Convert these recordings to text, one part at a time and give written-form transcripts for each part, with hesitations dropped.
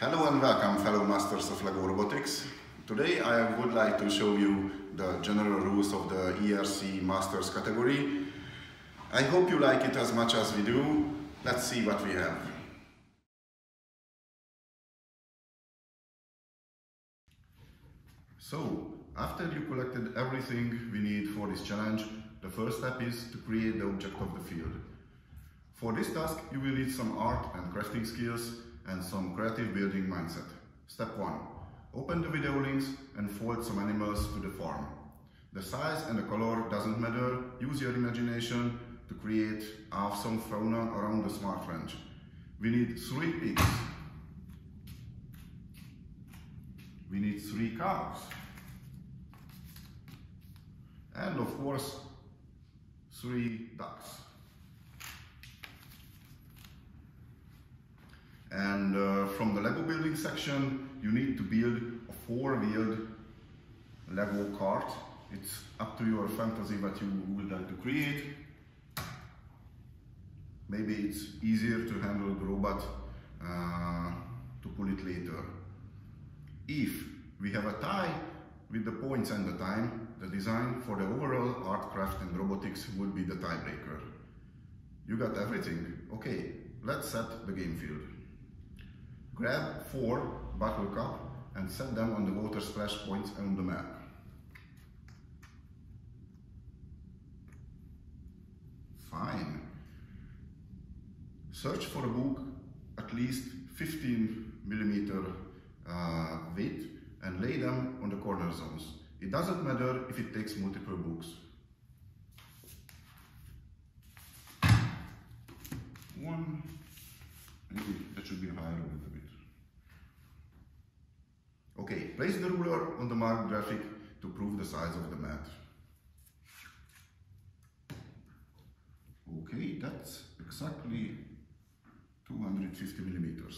Hello and welcome, fellow masters of LEGO Robotics. Today I would like to show you the general rules of the ERC Masters category. I hope you like it as much as we do. Let's see what we have. So, after you collected everything we need for this challenge, the first step is to create the object of the field. For this task, you will need some art and crafting skills and some creative building mindset. Step 1. Open the video links and fold some animals to the farm. The size and the color doesn't matter. Use your imagination to create awesome fauna around the smart ranch. We need 3 pigs. We need 3 cows. And of course, 3 ducks. And from the Lego building section, you need to build a 4-wheeled Lego cart. It's up to your fantasy what you would like to create. Maybe it's easier to handle the robot to pull it later. If we have a tie with the points and the time, the design for the overall art, craft and robotics would be the tiebreaker. You got everything? Okay, let's set the game field. Grab 4 bottle cups and set them on the water splash points on the map. Fine. Search for a book at least 15mm weight and lay them on the corner zones. It doesn't matter if it takes multiple books. 1, maybe that should be higher a little bit. Okay, place the ruler on the marked graphic to prove the size of the mat. Okay, that's exactly 250mm.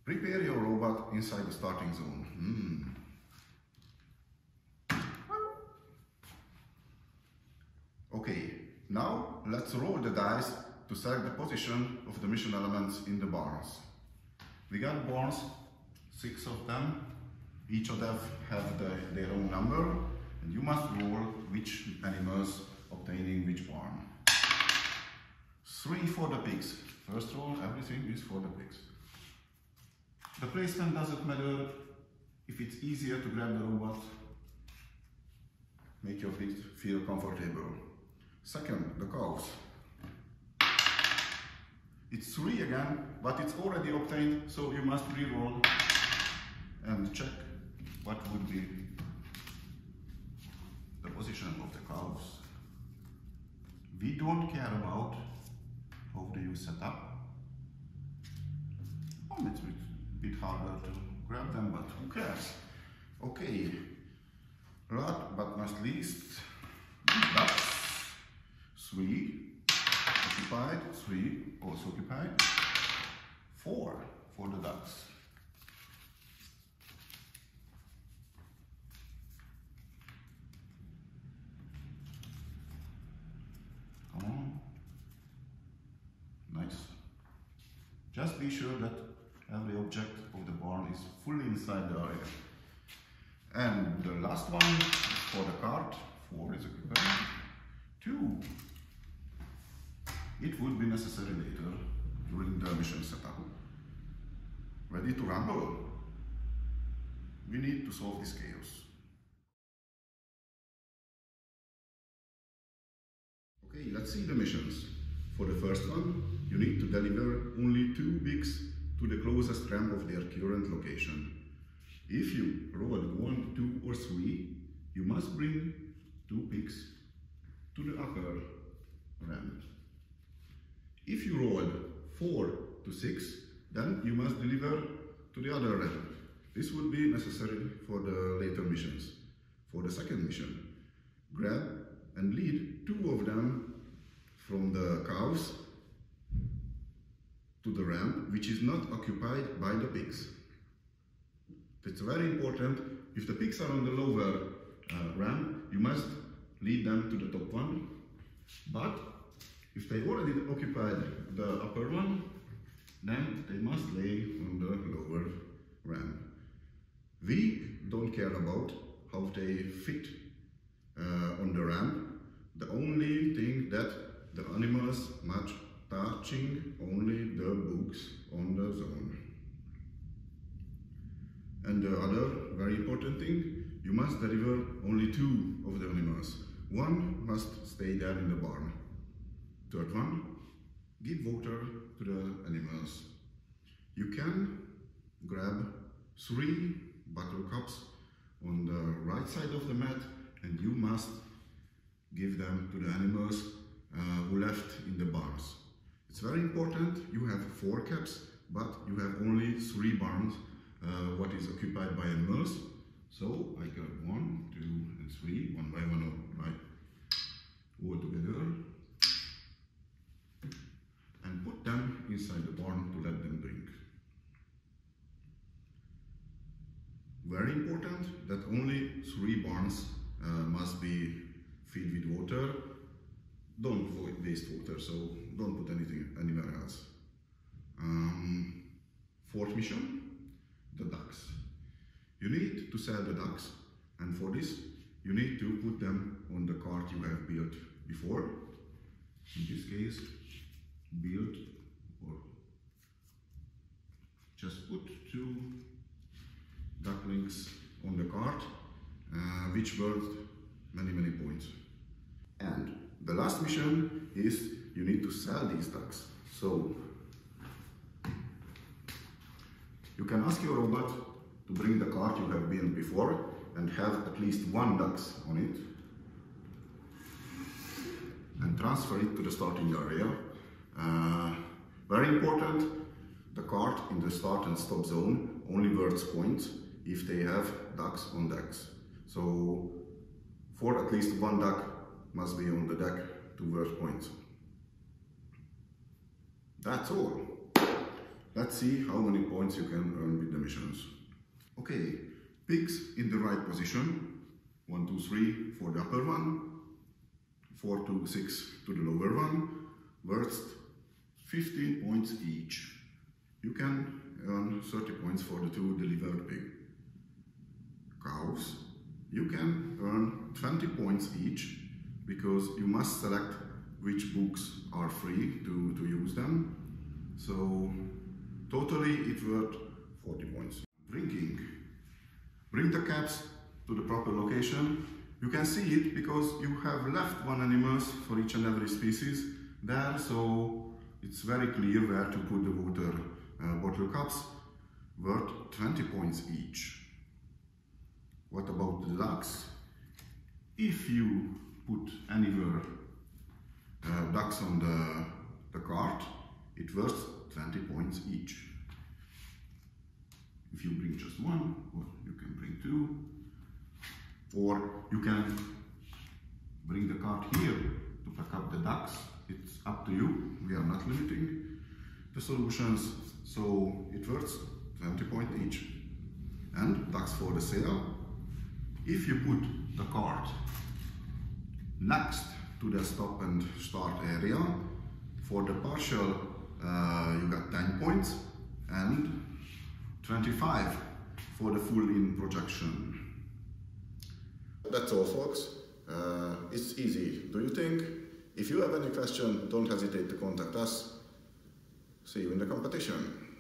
Prepare your robot inside the starting zone. Okay, now let's roll the dice to select the position of the mission elements in the barns. We got barns, 6 of them. Each of them have their own number, and you must roll which animals obtaining which barn. 3 for the pigs. First roll, everything is for the pigs. The placement doesn't matter. If it's easier to grab the robot, make your feet feel comfortable. Second, the cows. It's 3 again, but it's already obtained, so you must re-roll and check what would be the position of the cows. We don't care about how do you set up. Oh, it's a bit harder to grab them, but who cares? Okay, last but not least, ducks. 3 occupied, 3 also occupied, 4 for the ducks. Come on. Nice. Just be sure that every object of the barn is fully inside the area. And the last one is for the cart. 4 is occupied. 2. It would be necessary later during the mission setup. Ready to rumble? We need to solve this chaos. Okay, let's see the missions. For the first one, you need to deliver only 2 pigs to the closest ramp of their current location. If you rolled 1, 2 or 3, you must bring 2 pigs to the upper ramp. If you rolled 4 to 6, then you must deliver to the other ramp. This would be necessary for the later missions. For the second mission, grab and lead 2 of them from the cows to the ramp, which is not occupied by the pigs. It's very important. If the pigs are on the lower ramp, you must lead them to the top one. But if they already occupied the upper one, then they must lay on the lower ramp. We don't care about how they fit on the ramp. The only thing that the animals must touching only the books on the zone. And the other very important thing, you must deliver only 2 of the animals. One must stay there in the barn. Third one, give water to the animals. You can grab 3 bottle cups on the right side of the mat, and you must give them to the animals who left in the barns. It's very important, you have 4 caps, but you have only 3 barns what is occupied by animals. So I got 1, 2 and 3, one by one, right, all together, and put them inside the barn to let them drink. Very important that only 3 barns must be filled with water. Don't waste water, so don't put anything anywhere else. 4th mission, the ducks. You need to sell the ducks, and for this you need to put them on the cart you have built before. In this case, build, or just put 2 ducklings on the cart, which worth many points. And the last mission is you need to sell these ducks. So you can ask your robot to bring the cart you have built before and have at least 1 duck on it, and transfer it to the starting area. Very important, the cart in the start and stop zone only worths points if they have ducks on decks. So for at least 1 duck must be on the deck to worth points. That's all. Let's see how many points you can earn with the missions. Okay, pigs in the right position, 1, 2, 3 for the upper one, 4 to 6 to the lower one, worth 15 points each. You can earn 30 points for the 2 delivered pig. Cows, you can earn 20 points each, because you must select which books are free to use them. So totally it worth 40 points. Drinking. Bring the caps to the proper location. You can see it because you have left 1 animal for each and every species there, so it's very clear where to put the water bottle cups, worth 20 points each. What about the ducks? If you put anywhere ducks on the cart, it worth 20 points each. If you bring just 1, or you can bring 2, or you can bring the cart here to pack up the ducks. It's up to you. We are not limiting the solutions, so it worth 20 points each. And ducks for the sale. If you put the cart next to the stop and start area, for the partial you got 10 points and 25 for the full in projection. That's all, folks. It's easy, do you think? If you have any question, don't hesitate to contact us. See you in the competition.